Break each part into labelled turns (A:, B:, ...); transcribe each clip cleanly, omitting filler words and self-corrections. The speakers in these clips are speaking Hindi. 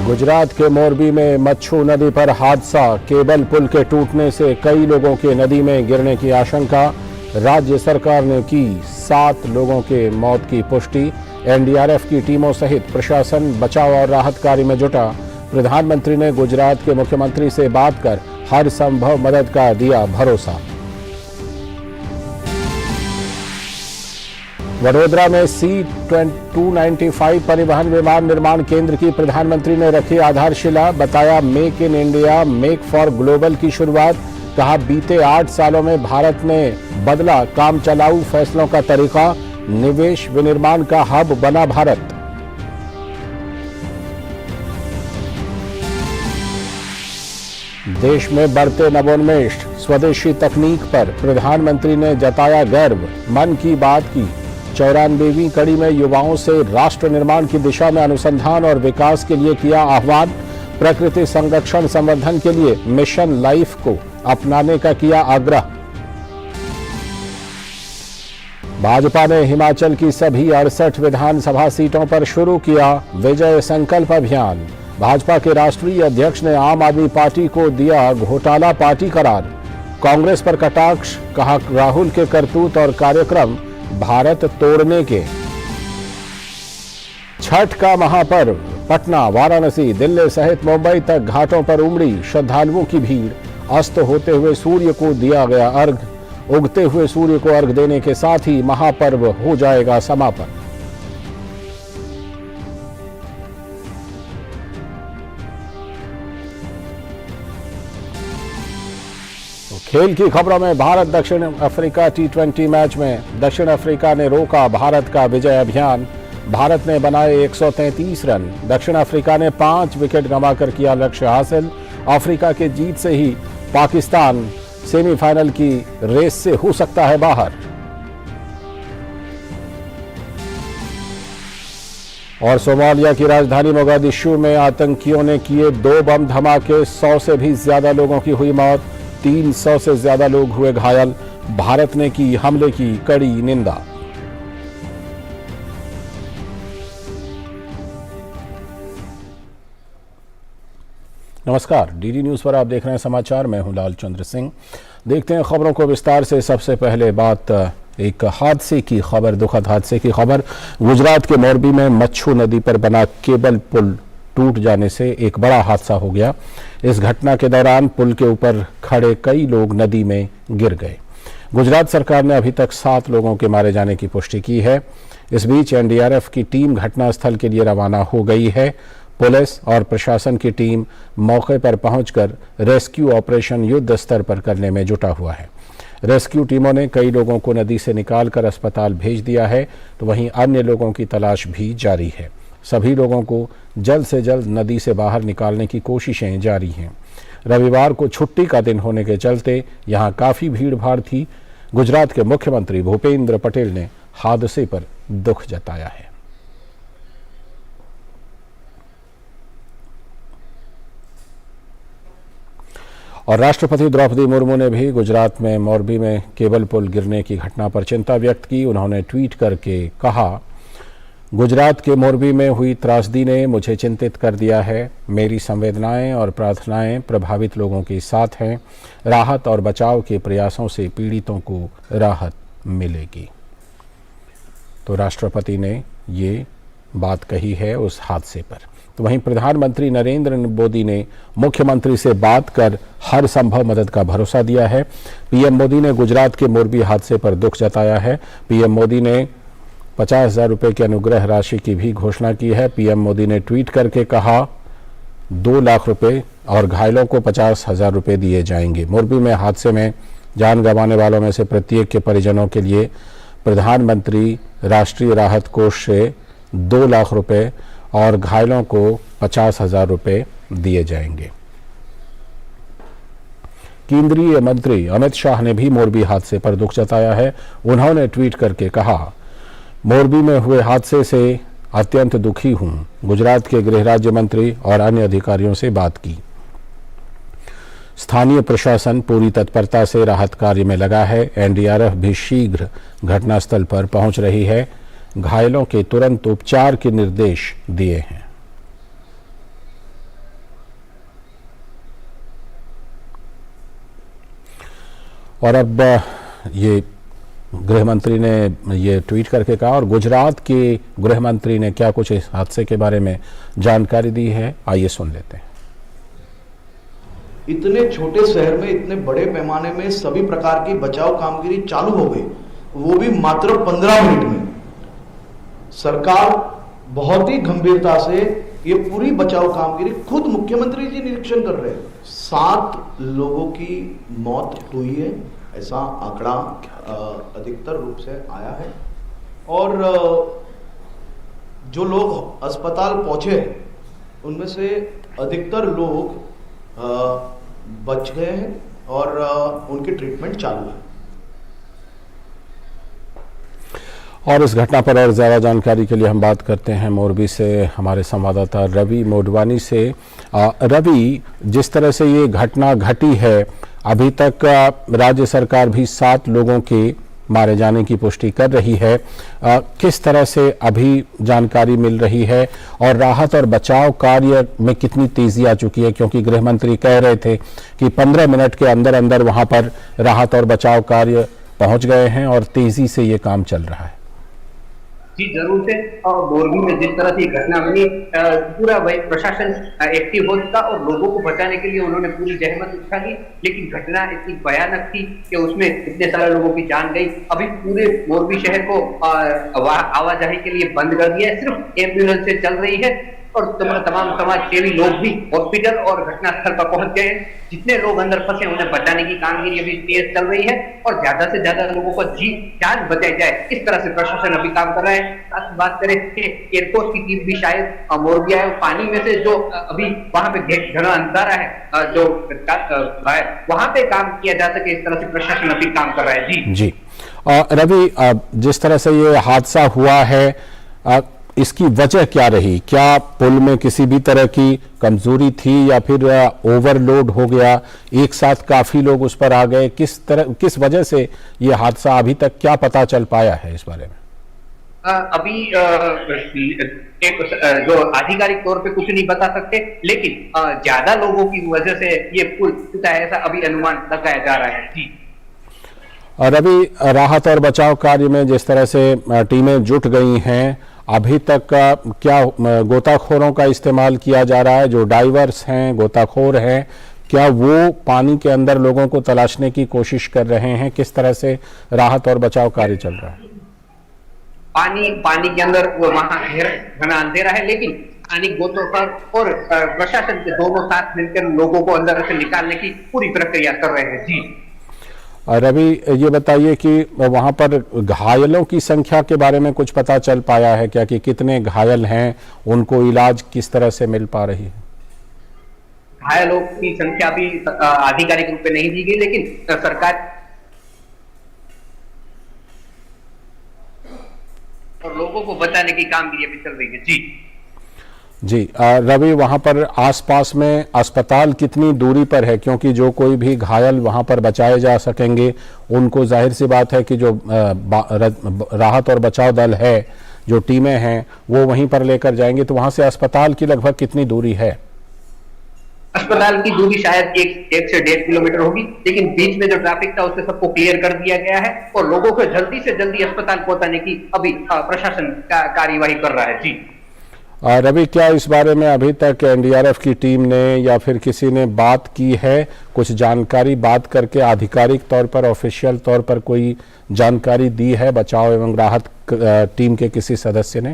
A: गुजरात के मोरबी में मच्छू नदी पर हादसा, केबल पुल के टूटने से कई लोगों के नदी में गिरने की आशंका। राज्य सरकार ने की 7 लोगों के मौत की पुष्टि। एनडीआरएफ की टीमों सहित प्रशासन बचाव और राहत कार्य में जुटा। प्रधानमंत्री ने गुजरात के मुख्यमंत्री से बात कर हर संभव मदद का दिया भरोसा। वडोदरा में C-295 परिवहन विमान निर्माण केंद्र की प्रधानमंत्री ने रखी आधारशिला। बताया make in India, make for global की शुरुआत। कहा बीते 8 सालों में भारत ने बदला काम चलाऊ फैसलों का तरीका। निवेश विनिर्माण का हब बना भारत। देश में बढ़ते नवोन्मेष, स्वदेशी तकनीक पर प्रधानमंत्री ने जताया गर्व। मन की बात की 94वीं कड़ी में युवाओं से राष्ट्र निर्माण की दिशा में अनुसंधान और विकास के लिए किया आह्वान। प्रकृति संरक्षण संवर्धन के लिए मिशन लाइफ को अपनाने का किया आग्रह। भाजपा ने हिमाचल की सभी 68 विधानसभा सीटों पर शुरू किया विजय संकल्प अभियान। भाजपा के राष्ट्रीय अध्यक्ष ने आम आदमी पार्टी को दिया घोटाला पार्टी करार। कांग्रेस पर कटाक्ष, कहा राहुल के करतूत और कार्यक्रम भारत तोड़ने के। छठ का महापर्व, पटना, वाराणसी, दिल्ली सहित मुंबई तक घाटों पर उमड़ी श्रद्धालुओं की भीड़। अस्त होते हुए सूर्य को दिया गया अर्घ। उगते हुए सूर्य को अर्घ देने के साथ ही महापर्व हो जाएगा समापन। खेल की खबरों में भारत दक्षिण अफ्रीका T20 मैच में दक्षिण अफ्रीका ने रोका भारत का विजय अभियान। भारत ने बनाए 133 रन। दक्षिण अफ्रीका ने 5 विकेट गंवाकर किया लक्ष्य हासिल। अफ्रीका के जीत से ही पाकिस्तान सेमीफाइनल की रेस से हो सकता है बाहर। और सोमालिया की राजधानी मोगादिशु में आतंकियों ने किए 2 बम धमाके। 100 से भी ज्यादा लोगों की हुई मौत। 300 से ज्यादा लोग हुए घायल। भारत ने की हमले की कड़ी निंदा। नमस्कार, डीडी न्यूज पर आप देख रहे हैं समाचार। मैं हूं लाल चंद्र सिंह। देखते हैं खबरों को विस्तार से। सबसे पहले बात एक हादसे की खबर, दुखद हादसे की खबर। गुजरात के मोरबी में मच्छू नदी पर बना केबल पुल टूट जाने से एक बड़ा हादसा हो गया। इस घटना के दौरान पुल के ऊपर खड़े कई लोग नदी में गिर गए। गुजरात सरकार ने अभी तक 7 लोगों के मारे जाने की पुष्टि की है। इस बीच एनडीआरएफ की टीम घटनास्थल के लिए रवाना हो गई है। पुलिस और प्रशासन की टीम मौके पर पहुंचकर रेस्क्यू ऑपरेशन युद्ध स्तर पर करने में जुटा हुआ है। रेस्क्यू टीमों ने कई लोगों को नदी से निकालकर अस्पताल भेज दिया है, तो वहीं अन्य लोगों की तलाश भी जारी है। सभी लोगों को जल्द से जल्द नदी से बाहर निकालने की कोशिशें जारी हैं। रविवार को छुट्टी का दिन होने के चलते यहां काफी भीड़ भाड़ थी। गुजरात के मुख्यमंत्री भूपेंद्र पटेल ने हादसे पर दुख जताया है। और राष्ट्रपति द्रौपदी मुर्मू ने भी गुजरात में मोरबी में केबल पुल गिरने की घटना पर चिंता व्यक्त की। उन्होंने ट्वीट करके कहा, गुजरात के मोरबी में हुई त्रासदी ने मुझे चिंतित कर दिया है। मेरी संवेदनाएं और प्रार्थनाएं प्रभावित लोगों के साथ हैं। राहत और बचाव के प्रयासों से पीड़ितों को राहत मिलेगी। तो राष्ट्रपति ने ये बात कही है उस हादसे पर। तो वहीं प्रधानमंत्री नरेंद्र मोदी ने मुख्यमंत्री से बात कर हर संभव मदद का भरोसा दिया है। पीएम मोदी ने गुजरात के मोरबी हादसे पर दुख जताया है। पीएम मोदी ने 50,000 रुपये की अनुग्रह राशि की भी घोषणा की है। पीएम मोदी ने ट्वीट करके कहा 2 लाख रुपए और घायलों को 50,000 रुपये दिए जाएंगे। मोरबी में हादसे में जान गंवाने वालों में से प्रत्येक के परिजनों के लिए प्रधानमंत्री राष्ट्रीय राहत कोष से 2 लाख रुपए और घायलों को 50,000 रुपये दिए जाएंगे। केंद्रीय मंत्री अमित शाह ने भी मोरबी हादसे पर दुख जताया है। उन्होंने ट्वीट करके कहा, मोरबी में हुए हादसे से अत्यंत दुखी हूं। गुजरात के गृह राज्य मंत्री और अन्य अधिकारियों से बात की। स्थानीय प्रशासन पूरी तत्परता से राहत कार्य में लगा है। एनडीआरएफ भी शीघ्र घटनास्थल पर पहुंच रही है। घायलों के तुरंत उपचार के निर्देश दिए हैं। और अब ये गृह मंत्री ने ये ट्वीट करके कहा, और गुजरात के गृह मंत्री ने क्या कुछ इस हादसे के बारे में जानकारी दी है, आइए सुन लेते हैं।
B: इतने छोटे शहर में इतने बड़े पैमाने में सभी प्रकार की बचाव कामगिरी चालू हो गई, वो भी मात्र 15 मिनट में। सरकार बहुत ही गंभीरता से ये पूरी बचाव कामगिरी, खुद मुख्यमंत्री जी निरीक्षण कर रहे हैं। 7 लोगों की मौत हुई है, ऐसा आंकड़ा अधिकतर रूप से आया है, और जो लोग अस्पताल पहुंचे उनमें से अधिकतर लोग बच गए हैं और उनकी ट्रीटमेंट चालू है।
A: और इस घटना पर और ज़्यादा जानकारी के लिए हम बात करते हैं मोरबी से हमारे संवाददाता रवि मोडवानी से। रवि, जिस तरह से ये घटना घटी है, अभी तक राज्य सरकार भी 7 लोगों के मारे जाने की पुष्टि कर रही है। किस तरह से अभी जानकारी मिल रही है और राहत और बचाव कार्य में कितनी तेजी आ चुकी है, क्योंकि गृह मंत्री कह रहे थे कि 15 मिनट के अंदर अंदर वहां पर राहत और बचाव कार्य पहुंच गए हैं और तेजी से ये काम चल रहा है।
C: जी जरूर से, और मोरबी में जिस तरह से घटना बनी, पूरा वही प्रशासन एक्टिव हो चुका और लोगों को बचाने के लिए उन्होंने पूरी जहमत उठा ली, लेकिन घटना इतनी भयानक थी कि उसमें इतने सारे लोगों की जान गई। अभी पूरे मोरबी शहर को आवाजाही के लिए बंद कर दिया है, सिर्फ एम्बुलेंस से चल रही है और तमाम समाज सेवी लोग भी हॉस्पिटल और घटनास्थल पर पहुंच गए हैं। जितने लोग अंदर फंसे उन्हें बचाने की कामगिरी अभी तेज चल रही है और ज्यादा से ज्यादा लोगों को जान बचाई जाए, इस तरह से प्रशासन अभी काम कर रहा है। साथ बात करें कि एयरफोर्स की टीम भी शायद मोरबी आए, पानी में से जो अभी वहां पे घना अंधारा है जो वहां पे काम किया जा सके, इस तरह से प्रशासन अभी काम कर रहा है। जी
A: रवि, जिस तरह से ये हादसा हुआ है, इसकी वजह क्या रही? क्या पुल में किसी भी तरह की कमजोरी थी या फिर ओवरलोड हो गया, एक साथ काफी लोग उस पर आ गए? किस वजह से ये हादसा अभी तक क्या पता चल पाया है इस बारे में?
C: अभी एक जो आधिकारिक तौर पे कुछ नहीं बता सकते, लेकिन ज्यादा लोगों की वजह से ये पुल टूटा है, ऐसा अभी अनुमान लगाया जा रहा है। जी
A: रवि, राहत और बचाव कार्य में जिस तरह से टीमें जुट गई हैं, अभी तक क्या गोताखोरों का इस्तेमाल किया जा रहा है? जो डाइवर्स हैं, गोताखोर हैं, क्या वो पानी के अंदर लोगों को तलाशने की कोशिश कर रहे हैं? किस तरह से राहत और बचाव कार्य चल रहा है?
C: पानी के अंदर वहां घना अंधेरा है, लेकिन स्थानिक गोताखोर और प्रशासन के दोनों साथ मिलकर लोगों को अंदर से निकालने की पूरी प्रक्रिया कर रहे हैं। जी
A: रवि, ये बताइए कि वहां पर घायलों की संख्या के बारे में कुछ पता चल पाया है क्या, कि कितने घायल हैं, उनको इलाज किस तरह से मिल पा रही है?
C: घायलों की संख्या भी आधिकारिक रूप से नहीं दी गई, लेकिन सरकार और लोगों को बचाने की कामगिरी अभी चल रही है।
A: जी रवि, वहां पर आसपास में अस्पताल कितनी दूरी पर है? क्योंकि जो कोई भी घायल वहां पर बचाए जा सकेंगे, उनको जाहिर सी बात है कि जो राहत और बचाव दल है, जो टीमें हैं, वो वहीं पर लेकर जाएंगे, तो वहां से अस्पताल की लगभग कितनी दूरी है?
C: अस्पताल की दूरी शायद 1 से 1.5 किलोमीटर होगी, लेकिन बीच में जो ट्रैफिक था उससे सबको क्लियर कर दिया गया है और लोगों को जल्दी से जल्दी अस्पताल पहुंचाने की अभी प्रशासन कार्यवाही कर रहा है। जी
A: रवि, क्या इस बारे में अभी तक एनडीआरएफ की टीम ने या फिर किसी ने बात की है? कुछ जानकारी बात करके आधिकारिक तौर पर, ऑफिशियल तौर पर कोई जानकारी दी है बचाव एवं राहत टीम के किसी सदस्य ने?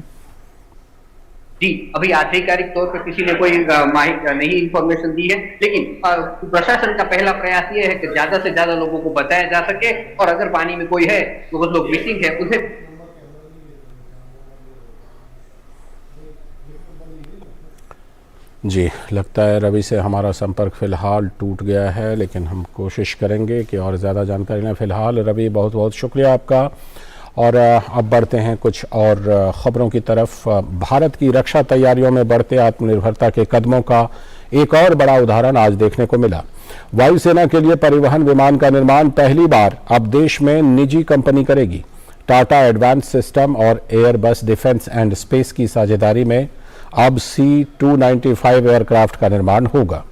C: जी अभी आधिकारिक तौर पर किसी ने कोई नहीं इंफॉर्मेशन दी है, लेकिन प्रशासन का पहला प्रयास ये है कि ज्यादा से ज्यादा लोगों को बचाया जा सके और अगर पानी में कोई है तो कुछ लोग मिसिंग है उसे।
A: जी, लगता है रवि से हमारा संपर्क फिलहाल टूट गया है, लेकिन हम कोशिश करेंगे कि और ज़्यादा जानकारी लें। फिलहाल रवि, बहुत बहुत शुक्रिया आपका। और अब बढ़ते हैं कुछ और ख़बरों की तरफ। भारत की रक्षा तैयारियों में बढ़ते आत्मनिर्भरता के कदमों का एक और बड़ा उदाहरण आज देखने को मिला। वायुसेना के लिए परिवहन विमान का निर्माण पहली बार अब देश में निजी कंपनी करेगी। टाटा एडवांस सिस्टम और एयरबस डिफेंस एंड स्पेस की साझेदारी में अब C-295 एयरक्राफ्ट का निर्माण होगा।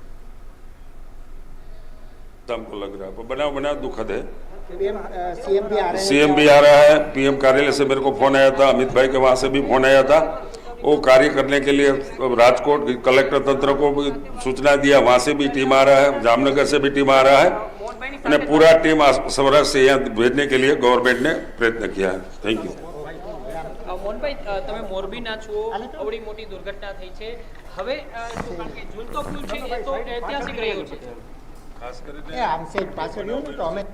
D: हमको लग रहा है बना दुखद है। सीएम भी आ रहे हैं।
E: सीएम भी आ रहा है। पीएम कार्यालय से मेरे को फोन आया था, अमित भाई के वहां से भी फोन आया था। वो कार्य करने के लिए राजकोट कलेक्टर तंत्र को भी सूचना दिया, वहां से भी टीम आ रहा है, जामनगर से भी टीम आ रहा है અને पूरा टीम सौराष्ट्र से यहाँ भेजने के लिए गवर्नमेंट ने प्रयत्न किया है। Thank you.
F: મોહનભાઈ તમે મોરબીના છો, આવડી મોટી દુર્ઘટના થઈ છે, હવે શું કારણ કે ઝૂલતો પુલ છે એ તો ઐતિહાસિક રહ્યો છે,
E: ખાસ કરીને
D: हमसे पास तो हमें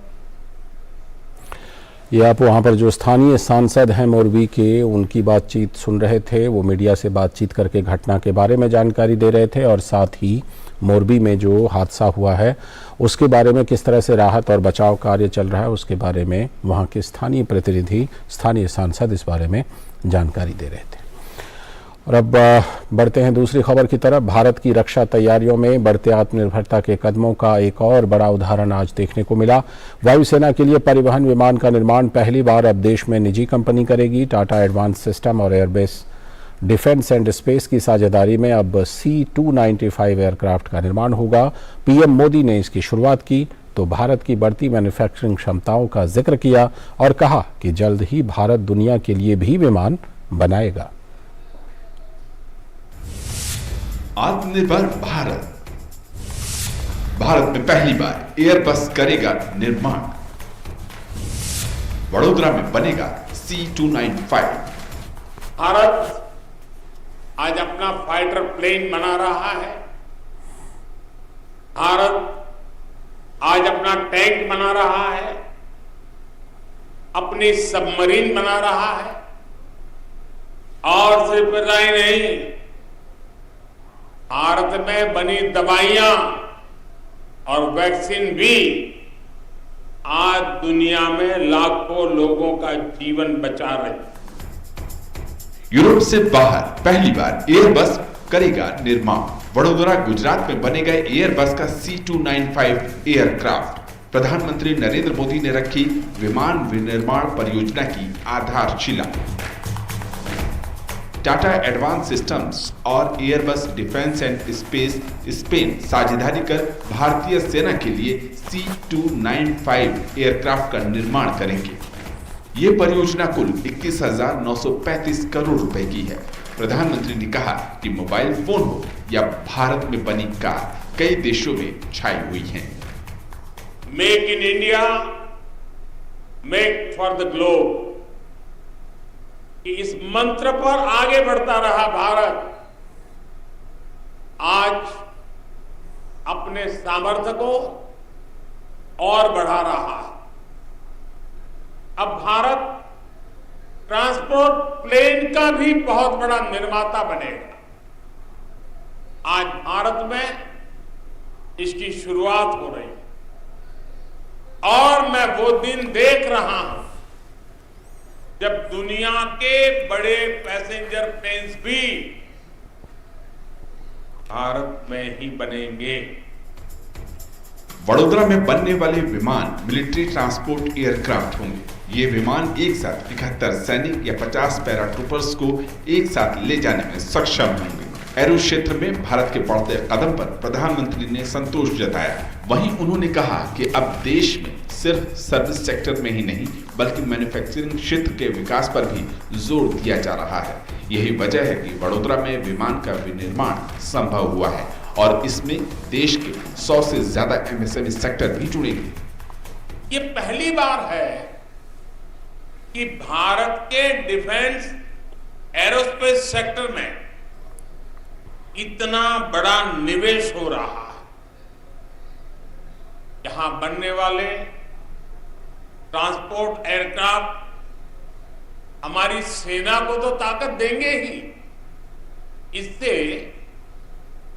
A: ये आप वहाँ पर जो स्थानीय सांसद हैं मोरबी के, उनकी बातचीत सुन रहे थे। वो मीडिया से बातचीत करके घटना के बारे में जानकारी दे रहे थे और साथ ही मोरबी में जो हादसा हुआ है उसके बारे में, किस तरह से राहत और बचाव कार्य चल रहा है उसके बारे में वहाँ के स्थानीय प्रतिनिधि, स्थानीय सांसद इस बारे में जानकारी दे रहे थे। और अब बढ़ते हैं दूसरी खबर की तरफ। भारत की रक्षा तैयारियों में बढ़ते आत्मनिर्भरता के कदमों का एक और बड़ा उदाहरण आज देखने को मिला। वायुसेना के लिए परिवहन विमान का निर्माण पहली बार अब देश में निजी कंपनी करेगी। टाटा एडवांस सिस्टम और एयरबेस डिफेंस एंड स्पेस की साझेदारी में अब C-295 एयरक्राफ्ट का निर्माण होगा। पीएम मोदी ने इसकी शुरुआत की तो भारत की बढ़ती मैन्युफैक्चरिंग क्षमताओं का जिक्र किया और कहा कि जल्द ही भारत दुनिया के लिए भी विमान बनाएगा।
G: आत्मनिर्भर भारत, भारत में पहली बार एयरबस करेगा निर्माण। वडोदरा में बनेगा C-295।
H: भारत आज अपना फाइटर प्लेन बना रहा है। भारत आज अपना टैंक बना रहा है, अपनी सबमरीन बना रहा है और सिर्फ इतना ही नहीं, भारत में बनी दवाइयां और वैक्सीन भी आज दुनिया में लाखों लोगों का जीवन बचा रही है।
G: यूरोप से बाहर पहली बार एयरबस करेगा निर्माण। वडोदरा गुजरात में बनेगा एयरबस का C-295 एयरक्राफ्ट। प्रधानमंत्री नरेंद्र मोदी ने रखी विमान विनिर्माण परियोजना की आधारशिला। टाटा एडवांस सिस्टम्स और Airbus defence and space Spain साझेदारी कर भारतीय सेना के लिए C-295 एयरक्राफ्ट का निर्माण करेंगे। ये परियोजना कुल 21,935 करोड़ रुपए की है। प्रधानमंत्री ने कहा कि मोबाइल फोन हो या भारत में बनी कार, कई देशों में छाई हुई हैं।
H: Make in India, make for the globe, इस मंत्र पर आगे बढ़ता रहा भारत आज अपने सामर्थ्य को और बढ़ा रहा है। अब भारत ट्रांसपोर्ट प्लेन का भी बहुत बड़ा निर्माता बनेगा। आज भारत में इसकी शुरुआत हो रही है और मैं वो दिन देख रहा हूं जब दुनिया के बड़े पैसेंजर प्लेन्स भी भारत में ही बनेंगे।
G: वडोदरा में बनने वाले विमान मिलिट्री ट्रांसपोर्ट एयरक्राफ्ट होंगे। ये विमान एक साथ 71 सैनिक या 50 पैराट्रूपर्स को एक साथ ले जाने में सक्षम होंगे। एरो क्षेत्र में भारत के बढ़ते कदम पर प्रधानमंत्री ने संतोष जताया। वहीं उन्होंने कहा कि अब देश में सिर्फ सर्विस सेक्टर में ही नहीं बल्कि मैन्युफैक्चरिंग क्षेत्र के विकास पर भी जोर दिया जा रहा है। यही वजह है कि वडोदरा में विमान का विनिर्माण संभव हुआ है और इसमें देश के 100 से ज्यादा MSME सेक्टर भी जुड़ेंगे।
H: ये पहली बार है कि भारत के डिफेंस एरोस्पेस सेक्टर में इतना बड़ा निवेश हो रहा है। यहां बनने वाले ट्रांसपोर्ट एयरक्राफ्ट हमारी सेना को तो ताकत देंगे ही, इससे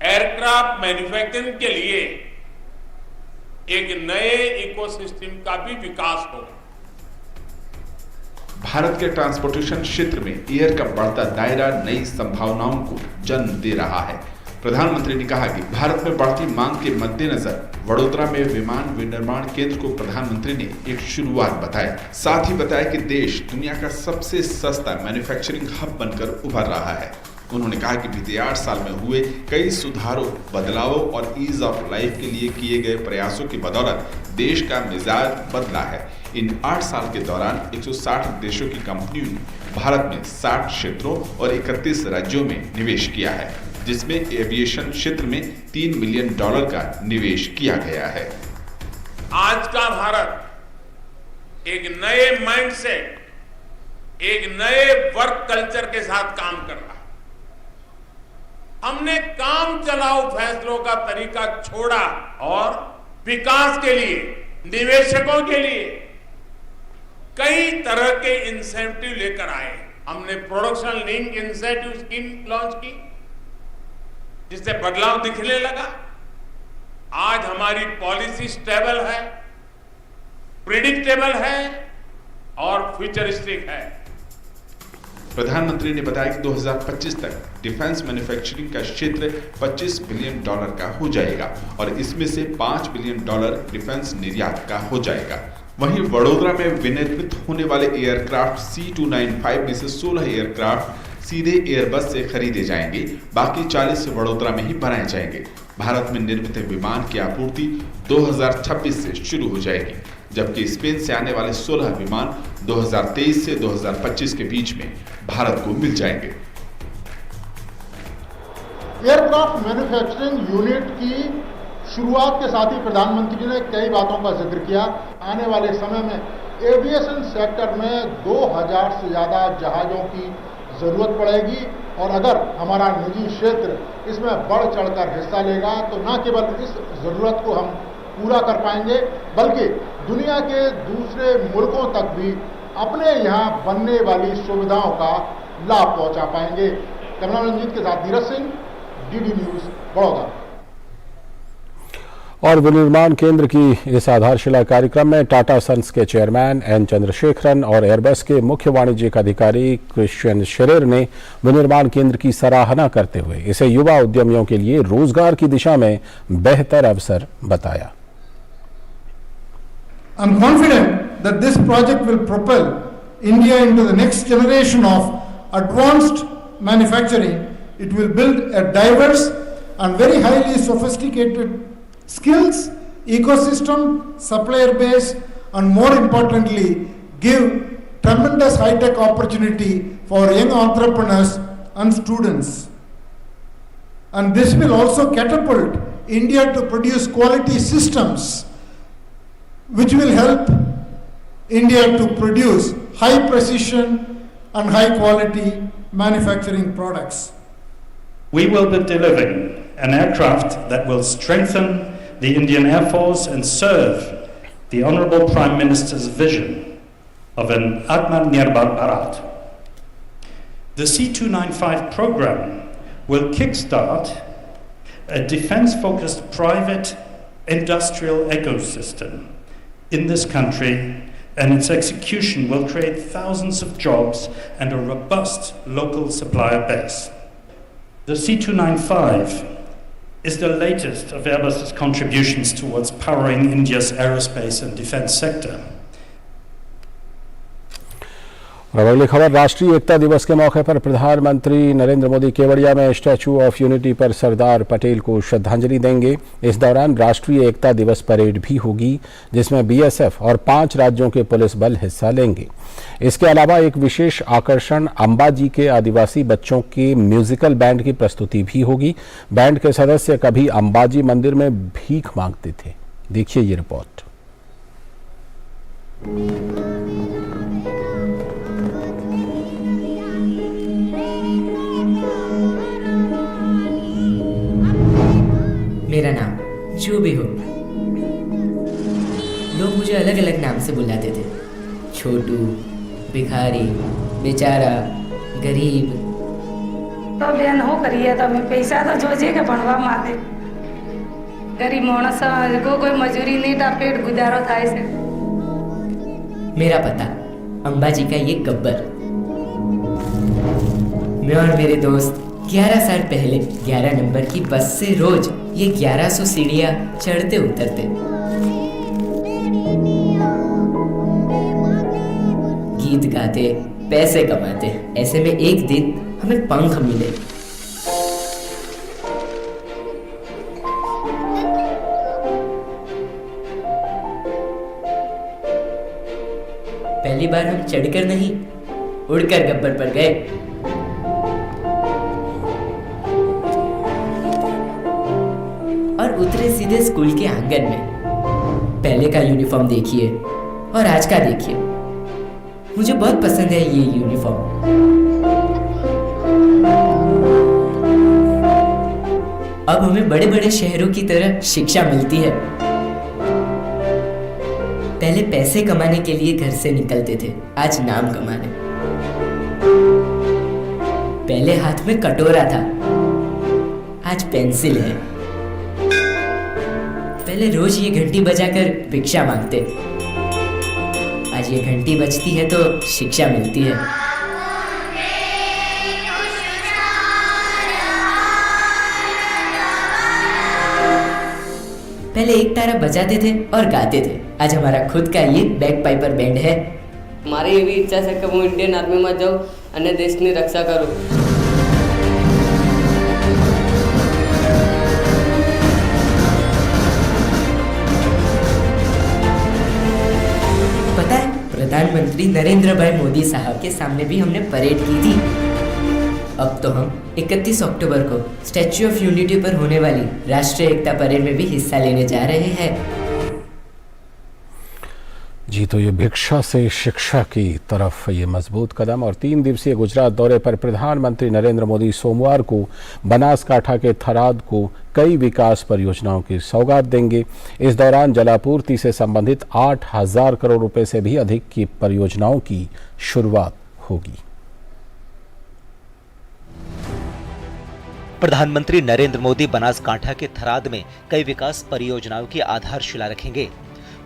H: एयरक्राफ्ट मैन्युफैक्चरिंग के लिए एक नए इकोसिस्टम का भी विकास होगा।
G: भारत के ट्रांसपोर्टेशन क्षेत्र में एयर का बढ़ता दायरा नई संभावनाओं को जन्म दे रहा है। प्रधानमंत्री ने कहा कि भारत में बढ़ती मांग के मद्देनजर वडोदरा में विमान विनिर्माण केंद्र को प्रधानमंत्री ने एक शुरुआत बताया। साथ ही बताया कि देश दुनिया का सबसे सस्ता मैन्युफैक्चरिंग हब बनकर उभर रहा है। उन्होंने कहा कि बीते 8 साल में हुए कई सुधारों, बदलावों और ईज ऑफ लाइफ के लिए किए गए प्रयासों की बदौलत देश का मिजाज बदला है। इन 8 साल के दौरान 160 देशों की कंपनियों ने भारत में 60 क्षेत्रों और 31 राज्यों में निवेश किया है, जिसमें एविएशन क्षेत्र में $3 बिलियन का निवेश किया गया है।
H: आज का भारत एक नए माइंडसेट, एक नए वर्क कल्चर के साथ काम कर रहा है। हमने काम चलाओ फैसलों का तरीका छोड़ा और विकास के लिए, निवेशकों के लिए कई तरह के इंसेंटिव लेकर आए। हमने production link incentive scheme launch की, जिससे बदलाव दिखने लगा। आज हमारी पॉलिसी स्टेबल है, प्रिडिक्टेबल है और फ्यूचरिस्टिक है।
G: प्रधानमंत्री ने बताया कि 2025 तक डिफेंस मैन्युफैक्चरिंग का क्षेत्र $25 बिलियन का हो जाएगा और इसमें से $5 बिलियन डिफेंस निर्यात का हो जाएगा। वहीं वडोदरा में विनिर्मित होने वाले एयरक्राफ्ट C295 में से 16 एयरक्राफ्ट सीधे एयरबस से खरीदे जाएंगे, बाकी 40 वडोदरा में ही बनाए जाएंगे। भारत में निर्मित विमान की आपूर्ति 2026 से शुरू हो जाएगी, जबकि स्पेन से आने वाले 16 विमान 2023 से 2025 के बीच में भारत को मिल जाएंगे।
D: एयरक्राफ्ट मैन्युफैक्चरिंग यूनिट की शुरुआत के साथ ही प्रधानमंत्री ने कई बातों का जिक्र किया। आने वाले समय में एविएशन सेक्टर में 2000 से ज़्यादा जहाज़ों की ज़रूरत पड़ेगी और अगर हमारा निजी क्षेत्र इसमें बढ़ चढ़कर हिस्सा लेगा तो न केवल इस ज़रूरत को हम पूरा कर पाएंगे, बल्कि दुनिया के दूसरे मुल्कों तक भी अपने यहाँ बनने वाली सुविधाओं का लाभ पहुँचा पाएंगे। कैमरामैन रंजीत के साथ धीरज सिंह, DD न्यूज़, बड़ौदा।
A: और विनिर्माण केंद्र की इस आधारशिला कार्यक्रम में टाटा सन्स के चेयरमैन एन चंद्रशेखरन और एयरबस के मुख्य वाणिज्यिक अधिकारी क्रिश्चियन शेरेर ने विनिर्माण केंद्र की सराहना करते हुए इसे युवा उद्यमियों के लिए रोजगार की दिशा में बेहतर अवसर बताया।
I: I'm confident that this project will propel India into the next generation of advanced manufacturing. It will build a diverse and very highly sophisticated skills, ecosystem, supplier base, and more importantly, give tremendous high-tech opportunity for young entrepreneurs and students. And this will also catapult India to produce quality systems, which will help India to produce high precision and high quality manufacturing products.
J: We will be delivering an aircraft that will strengthen the Indian Air Force and serve the Honorable Prime Minister's vision of an Atmanirbhar Bharat. The C295 program will kickstart a defense-focused private industrial ecosystem in this country, and its execution will create thousands of jobs and a robust local supplier base. The C295 is the latest of Airbus's contributions towards powering India's aerospace and defense sector.
A: और अगली खबर, राष्ट्रीय एकता दिवस के मौके पर प्रधानमंत्री नरेंद्र मोदी केवड़िया में स्टैचू ऑफ यूनिटी पर सरदार पटेल को श्रद्धांजलि देंगे। इस दौरान राष्ट्रीय एकता दिवस परेड भी होगी, जिसमें बीएसएफ और 5 राज्यों के पुलिस बल हिस्सा लेंगे। इसके अलावा एक विशेष आकर्षण अंबाजी के आदिवासी बच्चों के म्यूजिकल बैंड की प्रस्तुति भी होगी। बैंड के सदस्य कभी अंबाजी मंदिर में भीख मांगते थे। देखिए ये रिपोर्ट।
K: मेरा नाम जो भी हो, लोग मुझे अलग अलग नाम से बुलाते थे। छोटू, भिखारी, बेचारा, गरीब।
L: तो बेन हो करिए तो मैं पैसा तो जोजे के भणवा माते। गरीब मानस को कोई मजूरी नहीं था, पेट गुजारो था ऐसे।
K: मेरा पता अंबाजी का ये गब्बर। मैं और मेरे दोस्त 11 साल पहले 11 नंबर की बस से रोज ये 1100 सीढ़ियां चढ़ते उतरते, गीत गाते, पैसे कमाते। ऐसे में एक दिन हमें पंख मिले पहली बार हम चढ़कर नहीं, उड़कर गब्बर पर गए। और उतरे सीधे स्कूल के आंगन में। पहले का यूनिफॉर्म देखिए और आज का देखिए। मुझे बहुत पसंद है ये यूनिफॉर्म। अब हमें बड़े बड़े शहरों की तरह शिक्षा मिलती है। पहले पैसे कमाने के लिए घर से निकलते थे, आज नाम कमाने। पहले हाथ में कटोरा था, आज पेंसिल है। पहले रोज ये घंटी बजाकर भिक्षा मांगते, आज ये घंटी बजती है तो शिक्षा मिलती है। पहले एक तारा बजाते थे और गाते थे, आज हमारा खुद का ये बैक पाइपर बैंड है।
M: મારી એવી ઈચ્છા છે કે હું ઇન્ડિયન આર્મીમાં જાઉં અને દેશની રક્ષા કરું।
K: पता है, प्रधानमंत्री नरेंद्र भाई मोदी साहब के सामने भी हमने परेड की थी। अब तो हम 31 अक्टूबर को स्टैच्यू ऑफ यूनिटी पर होने वाली राष्ट्रीय एकता परेड में भी हिस्सा लेने जा रहे हैं।
A: जी, तो ये भिक्षा से शिक्षा की तरफ ये मजबूत कदम। और 3 दिवसीय गुजरात दौरे पर प्रधानमंत्री नरेंद्र मोदी सोमवार को बनासकांठा के थराद को कई विकास परियोजनाओं की सौगात देंगे। इस दौरान जलापूर्ति से संबंधित 8,000 करोड़ रुपए से भी अधिक की परियोजनाओं की शुरुआत होगी।
N: प्रधानमंत्री नरेंद्र मोदी बनासकांठा के थराद में कई विकास परियोजनाओं की आधारशिला रखेंगे।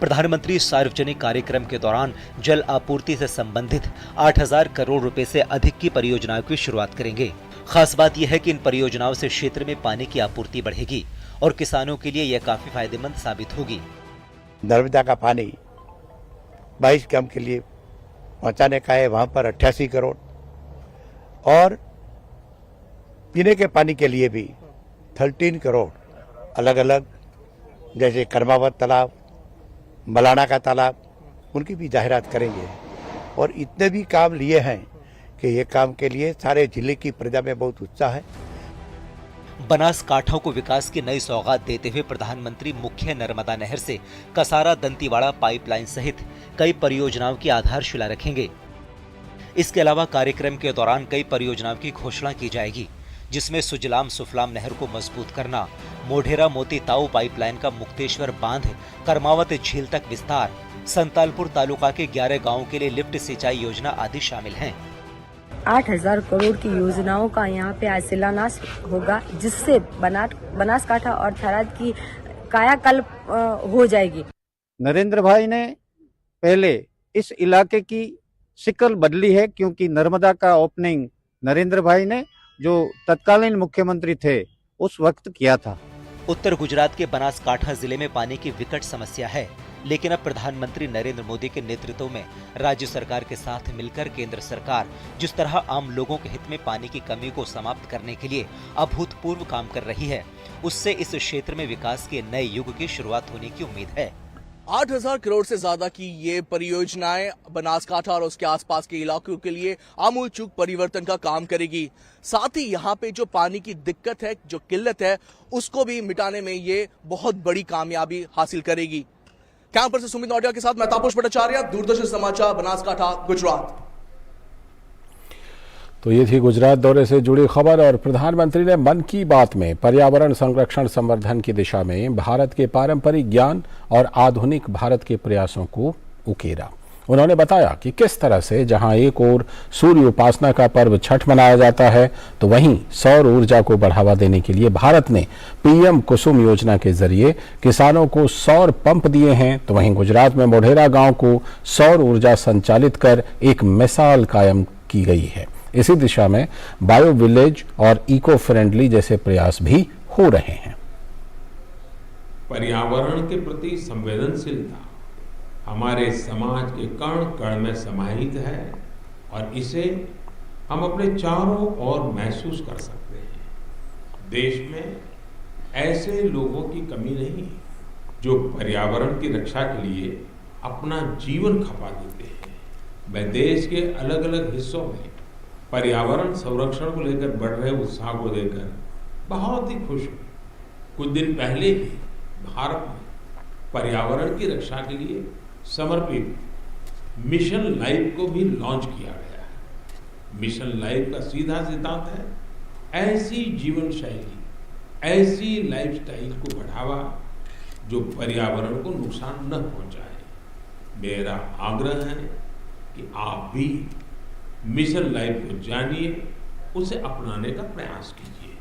N: प्रधानमंत्री सार्वजनिक कार्यक्रम के दौरान जल आपूर्ति से संबंधित 8,000 करोड़ रुपए से अधिक की परियोजनाओं की शुरुआत करेंगे। खास बात यह है कि इन परियोजनाओं से क्षेत्र में पानी की आपूर्ति बढ़ेगी और किसानों के लिए यह काफी फायदेमंद साबित होगी।
O: नर्मदा का पानी 22 कैंप के लिए पहुंचाने का है, वहां पर 88 करोड़, और पीने के पानी के लिए भी 13 करोड़ अलग अलग, जैसे कर्मावत तालाब, मलाना का तालाब, उनकी भी जाहिरात करेंगे। और इतने भी काम लिए हैं कि ये काम के लिए सारे जिले की प्रजा में बहुत उत्साह है।
N: बनासकांठा को विकास की नई सौगात देते हुए प्रधानमंत्री मुख्य नर्मदा नहर से कसारा दंतीवाड़ा पाइपलाइन सहित कई परियोजनाओं की आधारशिला रखेंगे। इसके अलावा कार्यक्रम के दौरान कई परियोजनाओं की घोषणा की जाएगी, जिसमें सुजलाम सुफलाम नहर को मजबूत करना, मोढेरा मोती ताऊ पाइपलाइन का मुक्तेश्वर बांध, कर्मावत झील तक विस्तार, संतालपुर तालुका के 11 गांवों के लिए लिफ्ट सिंचाई योजना आदि शामिल हैं।
P: 8,000 करोड़ की योजनाओं का यहाँ पे आज शिलान्यास होगा, जिससे बनासकांठा और थराद की कायाकल्प हो जाएगी।
Q: नरेंद्र भाई ने पहले इस इलाके की शिकल बदली है, क्योंकि नर्मदा का ओपनिंग नरेंद्र भाई ने, जो तत्कालीन मुख्यमंत्री थे, उस वक्त किया था।
N: उत्तर गुजरात के बनासकांठा जिले में पानी की विकट समस्या है, लेकिन अब प्रधानमंत्री नरेंद्र मोदी के नेतृत्व में राज्य सरकार के साथ मिलकर केंद्र सरकार जिस तरह आम लोगों के हित में पानी की कमी को समाप्त करने के लिए अभूतपूर्व काम कर रही है, उससे इस क्षेत्र में विकास के नए युग की शुरुआत होने की उम्मीद है।
R: 8,000 करोड़ से ज्यादा की ये परियोजनाएं बनासकांठा और उसके आसपास के इलाकों के लिए आमूलचूल परिवर्तन का काम करेगी। साथ ही यहाँ पे जो पानी की दिक्कत है, जो किल्लत है, उसको भी मिटाने में ये बहुत बड़ी कामयाबी हासिल करेगी। कैंपर से सुमित नौटिया के साथ मैं तापस भट्टाचार्य, दूरदर्शन समाचार, बनासकांठा, गुजरात।
A: तो ये थी गुजरात दौरे से जुड़ी खबर। और प्रधानमंत्री ने मन की बात में पर्यावरण संरक्षण संवर्धन की दिशा में भारत के पारंपरिक ज्ञान और आधुनिक भारत के प्रयासों को उकेरा। उन्होंने बताया कि किस तरह से जहां एक ओर सूर्य उपासना का पर्व छठ मनाया जाता है, तो वहीं सौर ऊर्जा को बढ़ावा देने के लिए भारत ने पीएम कुसुम योजना के जरिए किसानों को सौर पंप दिए हैं। तो वहीं गुजरात में मोढेरा गांव को सौर ऊर्जा संचालित कर एक मिसाल कायम की गई है। इसी दिशा में बायो विलेज और इको फ्रेंडली जैसे प्रयास भी हो रहे हैं।
H: पर्यावरण के प्रति संवेदनशीलता हमारे समाज के कण कण में समाहित है और इसे हम अपने चारों ओर महसूस कर सकते हैं। देश में ऐसे लोगों की कमी नहीं जो पर्यावरण की रक्षा के लिए अपना जीवन खपा देते हैं। मैं देश के अलग अलग हिस्सों में पर्यावरण संरक्षण को लेकर बढ़ रहे उत्साह को देखकर बहुत ही खुश हूँ। कुछ दिन पहले ही भारत में पर्यावरण की रक्षा के लिए समर्पित मिशन लाइफ को भी लॉन्च किया गया है। मिशन लाइफ का सीधा सिद्धांत है ऐसी जीवन शैली, ऐसी लाइफस्टाइल को बढ़ावा जो पर्यावरण को नुकसान न पहुंचाए। मेरा आग्रह है कि आप भी मिशन लाइफ को जानिए, उसे अपनाने का प्रयास कीजिए।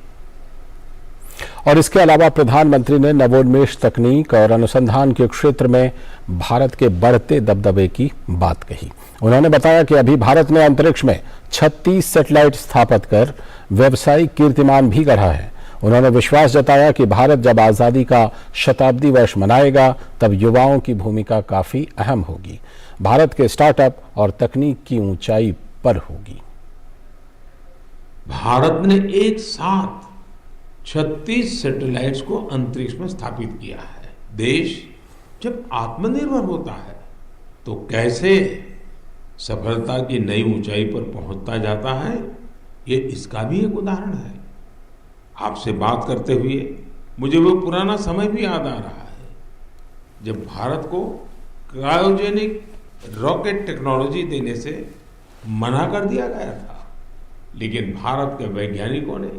A: और इसके अलावा प्रधानमंत्री ने नवोन्मेष तकनीक और अनुसंधान के क्षेत्र में भारत के बढ़ते दबदबे की बात कही। उन्होंने बताया कि अभी भारत ने अंतरिक्ष में 36 सैटेलाइट स्थापित कर व्यावसायिक कीर्तिमान भी गढ़ा है। उन्होंने विश्वास जताया कि भारत जब आजादी का शताब्दी वर्ष मनाएगा तब युवाओं की भूमिका काफी अहम होगी। भारत के स्टार्टअप और तकनीक की ऊंचाई पर होगी।
H: भारत ने एक साथ 36 सैटेलाइट्स को अंतरिक्ष में स्थापित किया है। देश जब आत्मनिर्भर होता है तो कैसे सफलता की नई ऊंचाई पर पहुंचता जाता है, ये इसका भी एक उदाहरण है। आपसे बात करते हुए मुझे वो पुराना समय भी याद आ रहा है जब भारत को क्रायोजेनिक रॉकेट टेक्नोलॉजी देने से मना कर दिया गया था, लेकिन भारत के वैज्ञानिकों ने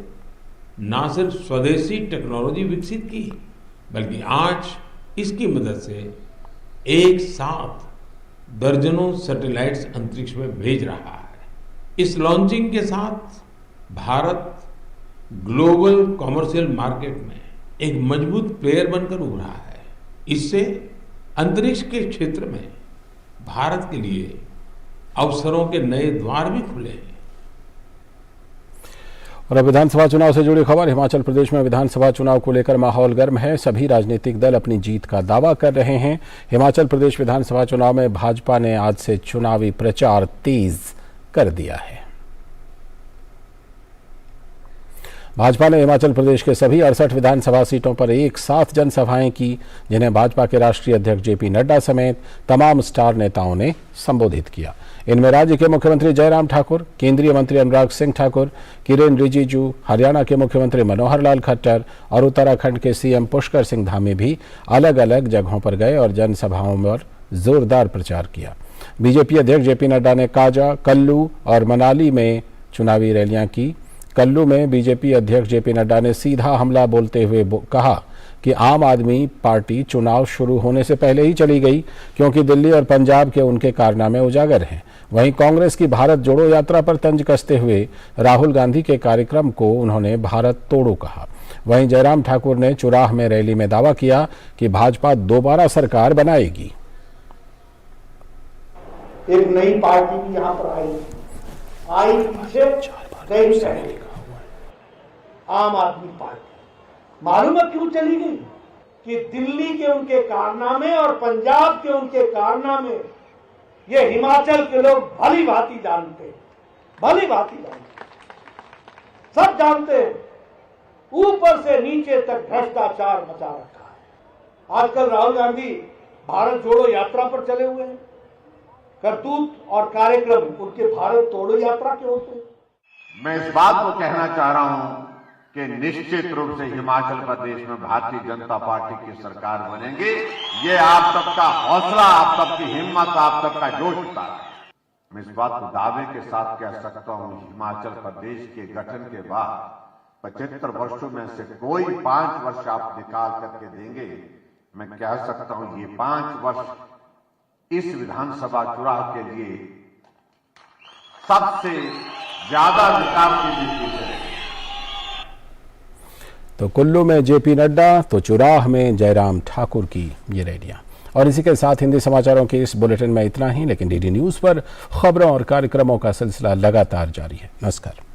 H: न सिर्फ स्वदेशी टेक्नोलॉजी विकसित की, बल्कि आज इसकी मदद से एक साथ दर्जनों सैटेलाइट्स अंतरिक्ष में भेज रहा है। इस लॉन्चिंग के साथ भारत ग्लोबल कॉमर्शियल मार्केट में एक मजबूत प्लेयर बनकर उभरा है। इससे अंतरिक्ष के क्षेत्र में भारत के लिए अवसरों के नए द्वार भी खुले हैं।
A: और अब विधानसभा चुनाव से जुड़ी खबर। हिमाचल प्रदेश में विधानसभा चुनाव को लेकर माहौल गर्म है। सभी राजनीतिक दल अपनी जीत का दावा कर रहे हैं। हिमाचल प्रदेश विधानसभा चुनाव में भाजपा ने आज से चुनावी प्रचार तेज कर दिया है। भाजपा ने हिमाचल प्रदेश के सभी 68 विधानसभा सीटों पर एक साथ जनसभाएं की, जिन्हें भाजपा के राष्ट्रीय अध्यक्ष जेपी नड्डा समेत तमाम स्टार नेताओं ने संबोधित किया। इनमें राज्य के मुख्यमंत्री जयराम ठाकुर, केंद्रीय मंत्री अनुराग सिंह ठाकुर, किरेन रिजिजू, हरियाणा के मुख्यमंत्री मनोहर लाल खट्टर और उत्तराखंड के सीएम पुष्कर सिंह धामी भी अलग अलग जगहों पर गए और जनसभाओं में जोरदार प्रचार किया। बीजेपी अध्यक्ष जेपी नड्डा ने काजा, कल्लू और मनाली में चुनावी रैलियां की। कल्लू में बीजेपी अध्यक्ष जेपी नड्डा ने सीधा हमला बोलते हुए कहा कि आम आदमी पार्टी चुनाव शुरू होने से पहले ही चली गई, क्योंकि दिल्ली और पंजाब के उनके कारनामे उजागर हैं। वहीं कांग्रेस की भारत जोड़ो यात्रा पर तंज कसते हुए राहुल गांधी के कार्यक्रम को उन्होंने भारत तोड़ो कहा। वहीं जयराम ठाकुर ने चुराह में रैली में दावा किया कि भाजपा दोबारा सरकार बनाएगी।
S: एक नई पार्टी भी यहाँ पर आई पीछे कई पहले आम आदमी पार्टी। मालूम है क्यों चली गई? कि दिल्ली के उनके कारनामे और पंजाब के उनके कारनामे ये हिमाचल के लोग भली भांति जानते हैं, भली भांति जानते हैं, सब जानते हैं। ऊपर से नीचे तक भ्रष्टाचार मचा रखा है। आजकल राहुल गांधी भारत जोड़ो यात्रा पर चले हुए हैं। करतूत और कार्यक्रम उनके भारत तोड़ो यात्रा के होते हैं।
T: मैं इस बात को कहना चाह रहा हूं कि निश्चित रूप से हिमाचल प्रदेश में भारतीय जनता पार्टी की सरकार बनेगी। ये आप सबका हौसला, आप सबकी हिम्मत, आप सबका जोश था। मैं इस बात को दावे के साथ कह सकता हूं, हिमाचल प्रदेश के गठन के बाद 75 वर्षों में से कोई 5 वर्ष आप निकाल करके देंगे, मैं कह सकता हूं ये 5 वर्ष इस विधानसभा चुनाव के लिए सबसे ज्यादा विकास की नीति है।
A: तो कुल्लू में जेपी नड्डा तो चुराह में जयराम ठाकुर की ये रैलियां। और इसी के साथ हिंदी समाचारों के इस बुलेटिन में इतना ही, लेकिन डीडी न्यूज पर खबरों और कार्यक्रमों का सिलसिला लगातार जारी है। नमस्कार।